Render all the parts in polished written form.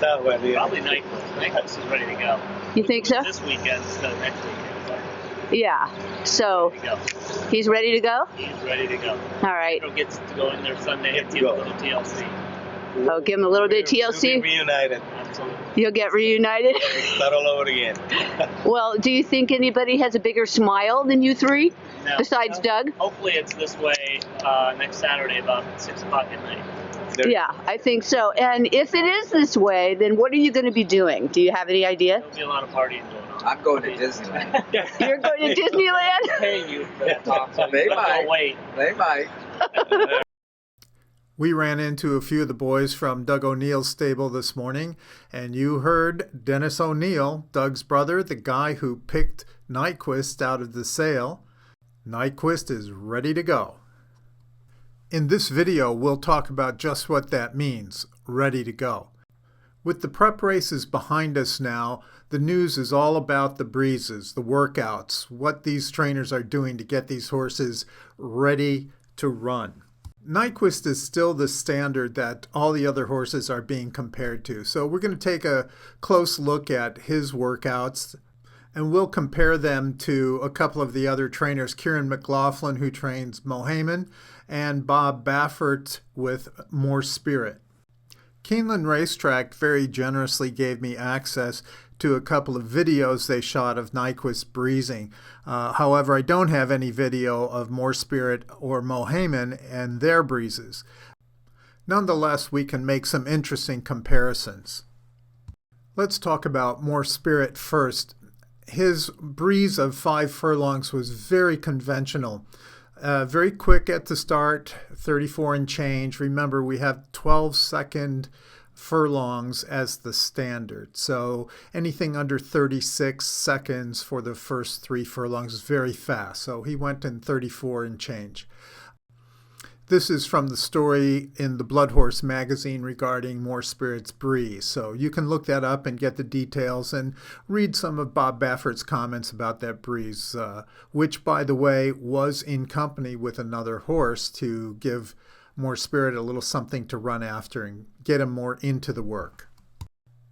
Probably Nyquist. Nyquist is ready to go. You think so? This weekend instead of next weekend. Yeah. So he's ready to go? He's ready to go. All right. He'll get to go in there Sunday and give him a little TLC. Oh, give him a little bit of TLC? We'll be reunited. Absolutely. You'll get reunited? Start all over again. Well, do you think anybody has a bigger smile than you three? No. Besides Doug? Hopefully it's this way next Saturday about 6 o'clock at night. Yeah, I think so. And if it is this way, then what are you going to be doing? Do you have any idea? There'll be a lot of partying going on. I'm going to Disneyland. You're going to Disneyland? I'm paying you for that talk, so They might. Wait. They might. We ran into a few of the boys from Doug O'Neill's stable this morning, and you heard Dennis O'Neill, Doug's brother, the guy who picked Nyquist out of the sale. Nyquist is ready to go. In this video, we'll talk about just what that means, ready to go. With the prep races behind us now, the news is all about the breezes, the workouts, what these trainers are doing to get these horses ready to run. Nyquist is still the standard that all the other horses are being compared to. So we're going to take a close look at his workouts, and we'll compare them to a couple of the other trainers, Kieran McLaughlin, who trains Mohaymen, and Bob Baffert with More Spirit. Keeneland Racetrack very generously gave me access to a couple of videos they shot of Nyquist breezing. However, I don't have any video of More Spirit or Mohaymen and their breezes. Nonetheless, we can make some interesting comparisons. Let's talk about More Spirit first. His breeze of 5 furlongs was very conventional. Very quick at the start, 34 and change. Remember, we have 12-second furlongs as the standard. So anything under 36 seconds for the first 3 furlongs is very fast. So he went in 34 and change. This is from the story in the Blood Horse magazine regarding More Spirit's breeze. So you can look that up and get the details and read some of Bob Baffert's comments about that breeze, which, by the way, was in company with another horse to give More Spirit a little something to run after and get him more into the work.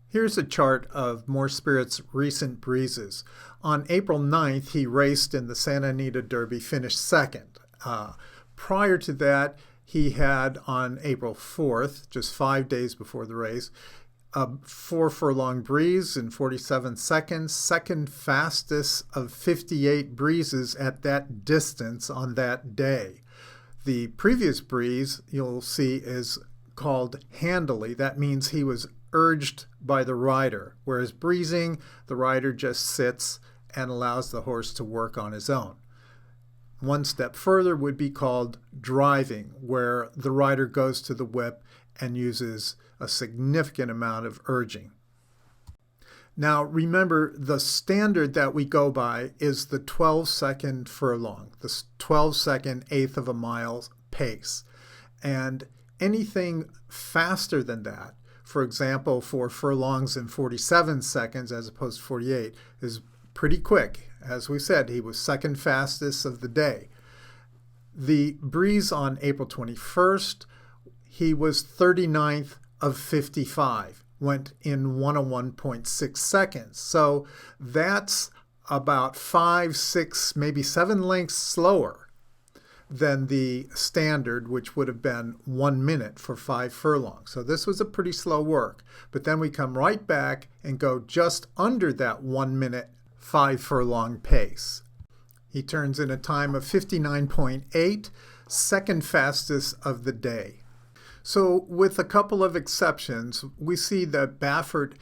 Here's a chart of More Spirit's recent breezes. On April 9th, he raced in the Santa Anita Derby, finished second. Prior to that, he had on April 4th, just 5 days before the race, a 4 furlong breeze in 47 seconds, second fastest of 58 breezes at that distance on that day. The previous breeze, you'll see, is called handily. That means he was urged by the rider, whereas breezing, the rider just sits and allows the horse to work on his own. One step further would be called driving, where the rider goes to the whip and uses a significant amount of urging. Now remember, the standard that we go by is the 12-second furlong, the 12-second eighth of a mile pace. And anything faster than that, for example, 4 furlongs in 47 seconds as opposed to 48, is pretty quick. As we said, he was second fastest of the day. The breeze on April 21st, he was 39th of 55, went in 101.6 seconds. So that's about 5, 6, maybe 7 lengths slower than the standard, which would have been 1 minute for 5 furlongs. So this was a pretty slow work. But then we come right back and go just under that 1 minute 5 furlong pace. He turns in a time of 59.8, second fastest of the day. So with a couple of exceptions, we see that Baffert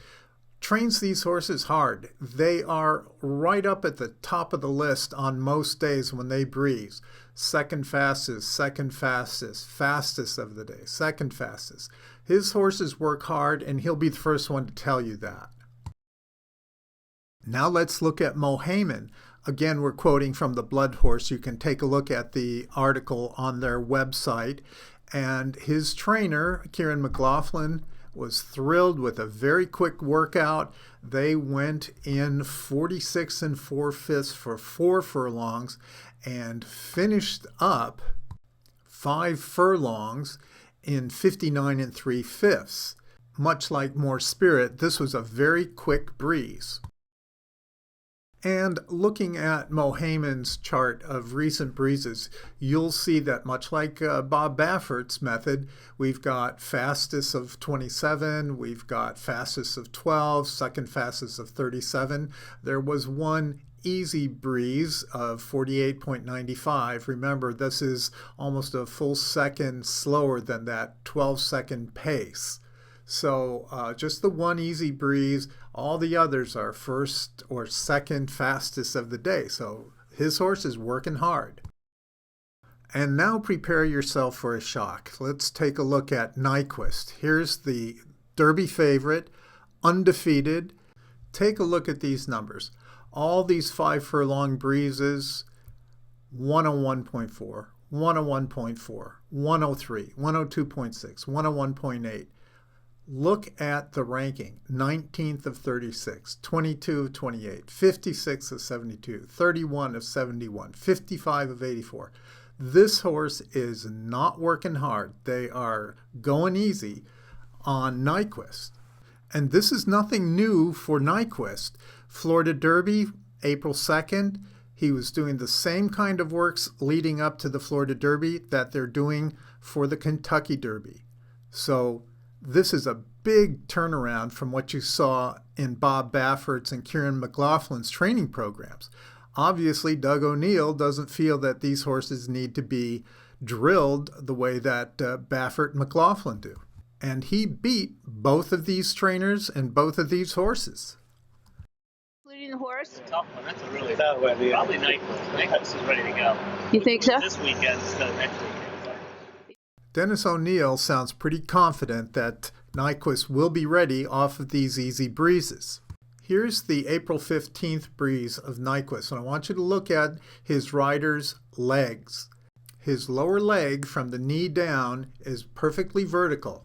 trains these horses hard. They are right up at the top of the list on most days when they breeze. Second fastest, fastest of the day, second fastest. His horses work hard, and he'll be the first one to tell you that. Now let's look at Mohaymen. Again, we're quoting from the Blood Horse. You can take a look at the article on their website. And his trainer, Kieran McLaughlin, was thrilled with a very quick workout. They went in 46 4/5 for 4 furlongs and finished up 5 furlongs in 59 3/5. much like more spirit, this was a very quick breeze. And looking at Mohaymen's chart of recent breezes, you'll see that much like Bob Baffert's method, we've got fastest of 27, we've got fastest of 12, second fastest of 37. There was one easy breeze of 48.95. Remember, this is almost a full second slower than that 12-second pace. So just the one easy breeze. All the others are first or second fastest of the day. So his horse is working hard. And now prepare yourself for a shock. Let's take a look at Nyquist. Here's the Derby favorite, undefeated. Take a look at these numbers. All these 5 furlong breezes, 101.4, 101.4, 103, 102.6, 101.8. Look at the ranking, 19th of 36, 22 of 28, 56 of 72, 31 of 71, 55 of 84. This horse is not working hard. They are going easy on Nyquist. And this is nothing new for Nyquist. Florida Derby, April 2nd, he was doing the same kind of works leading up to the Florida Derby that they're doing for the Kentucky Derby. So this is a big turnaround from what you saw in Bob Baffert's and Kieran McLaughlin's training programs. Obviously, Doug O'Neill doesn't feel that these horses need to be drilled the way that Baffert and McLaughlin do. And he beat both of these trainers and both of these horses. Including the horse? That's a tough one. That's a really Tough one, yeah. Probably Nyquist. Nyquist is ready to go. You think so? This weekend instead of next weekend. Dennis O'Neill sounds pretty confident that Nyquist will be ready off of these easy breezes. Here's the April 15th breeze of Nyquist, and I want you to look at his rider's legs. His lower leg from the knee down is perfectly vertical.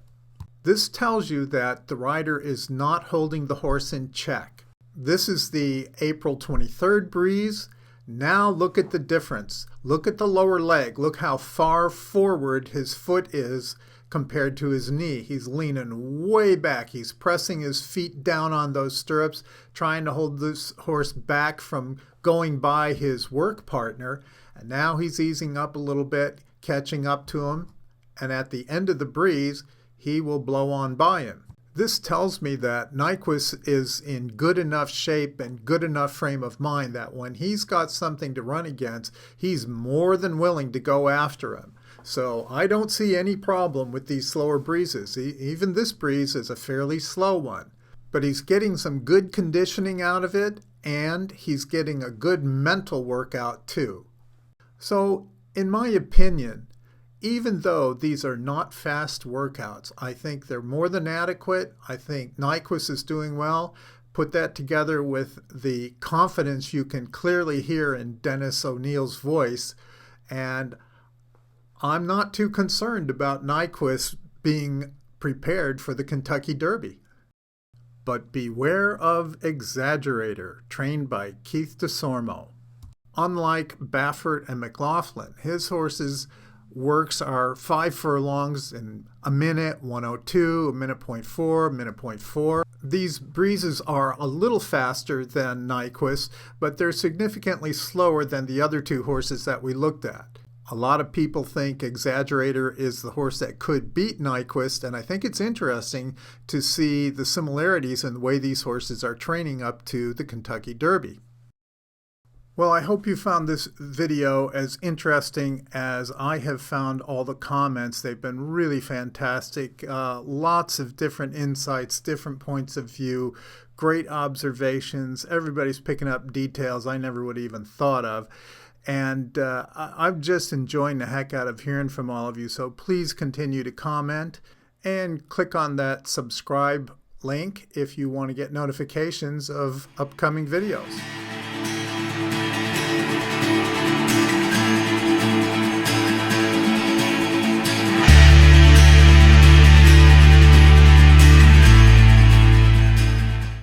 This tells you that the rider is not holding the horse in check. This is the April 23rd breeze. Now look at the difference. Look at the lower leg. Look how far forward his foot is compared to his knee. He's leaning way back. He's pressing his feet down on those stirrups, trying to hold this horse back from going by his work partner. And now he's easing up a little bit, catching up to him. And at the end of the breeze, he will blow on by him. This tells me that Nyquist is in good enough shape and good enough frame of mind that when he's got something to run against, he's more than willing to go after him. So I don't see any problem with these slower breezes. Even this breeze is a fairly slow one. But he's getting some good conditioning out of it, and he's getting a good mental workout too. So in my opinion, even though these are not fast workouts, I think they're more than adequate. I think Nyquist is doing well. Put that together with the confidence you can clearly hear in Dennis O'Neill's voice, and I'm not too concerned about Nyquist being prepared for the Kentucky Derby. But beware of Exaggerator, trained by Desormeaux. Unlike Baffert and McLaughlin, his horses' works are 5 furlongs in a minute, 102, a minute 0.4, a minute 0.4. These breezes are a little faster than Nyquist, but they're significantly slower than the other two horses that we looked at. A lot of people think Exaggerator is the horse that could beat Nyquist, and I think it's interesting to see the similarities in the way these horses are training up to the Kentucky Derby. Well, I hope you found this video as interesting as I have found all the comments. They've been really fantastic. Lots of different insights, different points of view, great observations. Everybody's picking up details I never would have even thought of. And I'm just enjoying the heck out of hearing from all of you. So please continue to comment and click on that subscribe link if you want to get notifications of upcoming videos.